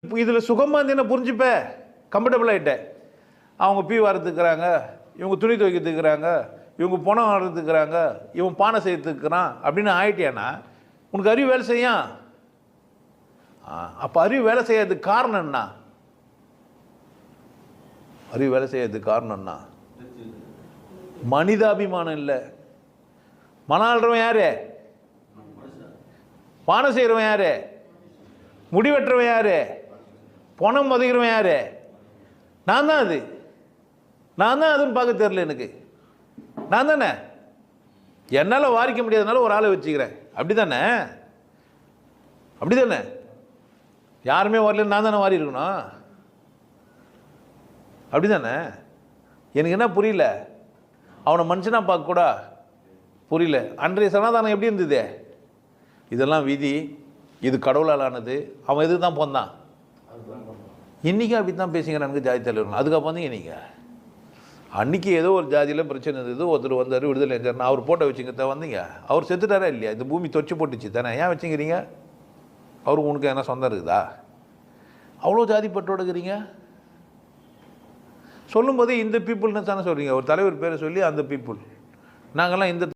இதில் சுகமாக இருந்தேன்னு புரிஞ்சுப்ப, கம்ஃபர்டபுள் ஆகிட்டேன். அவங்க பீ வாரத்துக்குறாங்க, இவங்க துணி துவைக்கிறதுக்குறாங்க, இவங்க பணம் வாரத்துக்குறாங்க, இவன் பானை செய்யறதுக்குறான் அப்படின்னு ஆயிட்டியானா உனக்கு அறிவு வேலை செய்யும். அப்போ அறிவு வேலை செய்யறதுக்கு காரணம் என்ன? அறிவு வேலை செய்யறதுக்கு காரணம் என்ன? மனிதாபிமானம் இல்லை. மனம் ஆள்றவன் யாரு? பானை செய்கிறவன் யாரு? முடிவெட்டுறவன் யாரு? பணம் மதிக்கிறவன் யாரு? நான் தான் அது. நான் தான் அதுன்னு பார்க்க தெரியல எனக்கு. நான் தானே. என்னால் வாரிக்க முடியாதனால ஒரு ஆளை வச்சுக்கிறேன். அப்படி தானே? அப்படி தானே? யாருமே வரல, நான் தானே வாரி இருக்கணும். அப்படி தானே? எனக்கு என்ன புரியல, அவனை மனுஷனா பார்க்க கூட புரியல. அன்றைய சனாதானம் எப்படி இருந்தது? இதெல்லாம் விதி, இது கடவுளால் ஆனது, அவன் எதுக்கு தான் போந்தான். இன்றைக்கி அப்படி தான் பேசிக்கிறானுங்க ஜாதி தலைவர்கள். அதுக்கப்புறம் தான் இன்றைக்கி அன்றைக்கி ஏதோ ஒரு ஜாதியில் பிரச்சனை இருந்தது, ஒருத்தர் வந்தார் விடுதலை செஞ்சார், அவர் போட்டோ வச்சுங்க தான் வந்தீங்க. அவர் செத்துட்டாரா இல்லையா? இந்த பூமி தொச்சு போட்டுச்சு தானே, ஏன் வச்சுக்கிறீங்க? அவருக்கு உனக்கு என்ன சொந்தம் இருக்குதா? அவ்வளோ ஜாதி பற்றோடு இருக்கிறீங்க. சொல்லும்போதே இந்த பீப்புள்னு தானே சொல்கிறீங்க. ஒரு தலைவர் பேரை சொல்லி அந்த பீப்புள், நாங்கள்லாம் இந்த